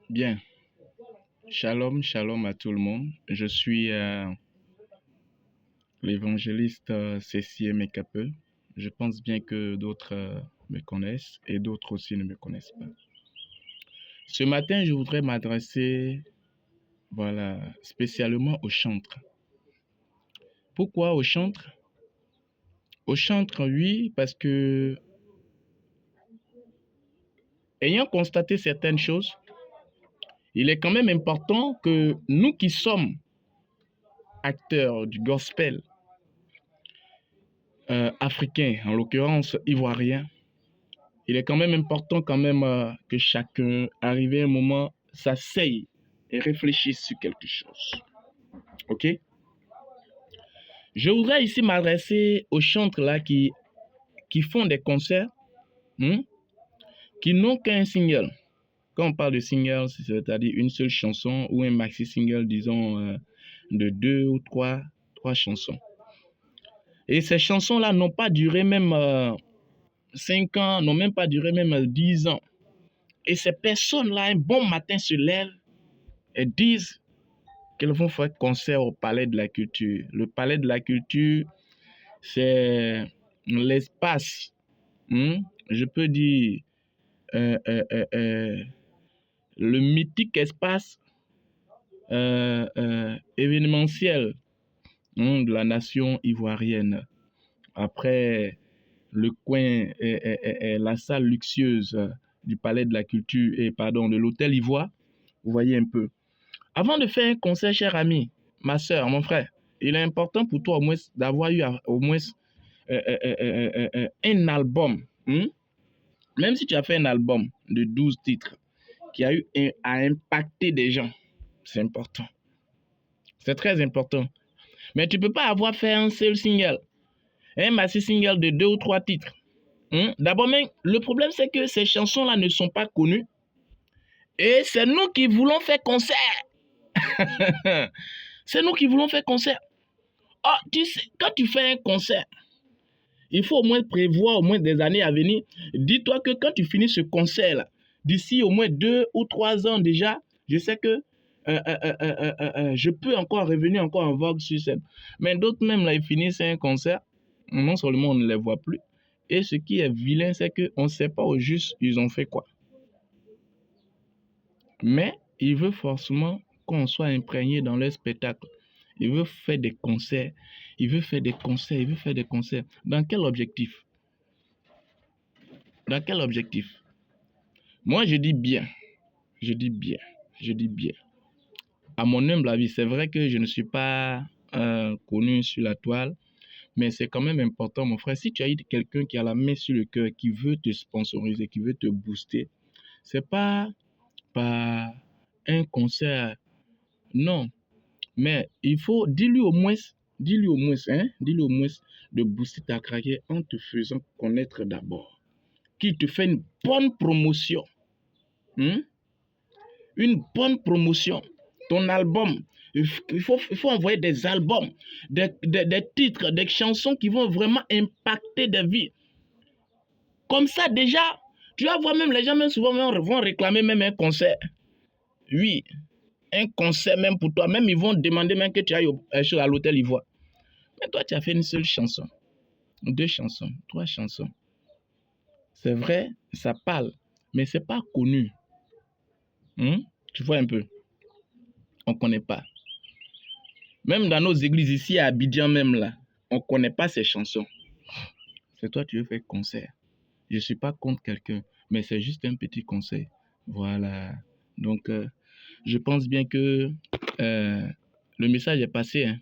Bien, shalom, shalom à tout le monde. Je suis l'évangéliste Cécié Mekape. Je pense bien que d'autres me connaissent et d'autres aussi ne me connaissent pas. Ce matin, je voudrais m'adresser spécialement aux chantres. Pourquoi aux chantres? Aux chantres, oui, parce que ayant constaté certaines choses, il est quand même important que nous qui sommes acteurs du gospel africain, en l'occurrence ivoirien, il est quand même important que chacun, arrivé à un moment, s'asseye et réfléchisse sur quelque chose. Ok? Je voudrais ici m'adresser aux chantres là qui font des concerts, qui n'ont qu'un single. Quand on parle de single, c'est-à-dire une seule chanson ou un maxi-single, disons, de 2 ou 3 chansons. Et ces chansons-là n'ont pas duré même 5 ans, n'ont même pas duré même 10 ans. Et ces personnes-là, un bon matin se lèvent et disent qu'elles vont faire concert au Palais de la Culture. Le Palais de la Culture, c'est l'espace, je peux dire, le mythique espace événementiel de la nation ivoirienne. Après le coin, la salle luxueuse du Palais de la Culture, de l'Hôtel Ivoire, vous voyez un peu. Avant de faire un concert, cher ami, ma soeur, mon frère, il est important pour toi au moins d'avoir eu au moins un album. Même si tu as fait un album de 12 titres qui a eu à impacter des gens, c'est important. C'est très important. Mais tu ne peux pas avoir fait un seul single, un maxi single de 2 ou 3 titres. D'abord, le problème, c'est que ces chansons-là ne sont pas connues. Et c'est nous qui voulons faire concert. C'est nous qui voulons faire concert. Oh, tu sais, quand tu fais un concert, il faut au moins prévoir au moins des années à venir. Dis-toi que quand tu finis ce concert-là, d'ici au moins 2 ou 3 ans déjà, je sais que je peux encore revenir encore en vogue sur scène. Mais d'autres même, là, ils finissent un concert, non seulement on ne les voit plus, et ce qui est vilain, c'est qu'on ne sait pas au juste ils ont fait quoi. Mais il veut forcément qu'on soit imprégné dans leur spectacle. Il veut faire des concerts. Il veut faire des concerts. Dans quel objectif? Dans quel objectif? Moi, je dis bien. À mon humble avis, c'est vrai que je ne suis pas connu sur la toile, mais c'est quand même important, mon frère. Si tu as eu quelqu'un qui a la main sur le cœur, qui veut te sponsoriser, qui veut te booster, c'est pas par un concert, non. Mais il faut, dis-lui au moins de booster ta carrière en te faisant connaître d'abord. Qu'il te fait une bonne promotion. Une bonne promotion. Ton album, il faut envoyer des albums, des titres, des chansons qui vont vraiment impacter des vies. Comme ça, déjà, tu vas voir même les gens, même souvent, vont réclamer même un concert. Oui, un concert même pour toi. Même ils vont demander même que tu ailles à l'Hôtel Ivoire. Mais toi, tu as fait une seule chanson, 2 chansons, 3 chansons. C'est vrai, ça parle, mais c'est pas connu. Tu vois un peu. On ne connaît pas. Même dans nos églises ici à Abidjan même là, on ne connaît pas ces chansons. C'est toi, tu veux faire concert. Je ne suis pas contre quelqu'un, mais c'est juste un petit conseil. Voilà. Donc, je pense bien que le message est passé.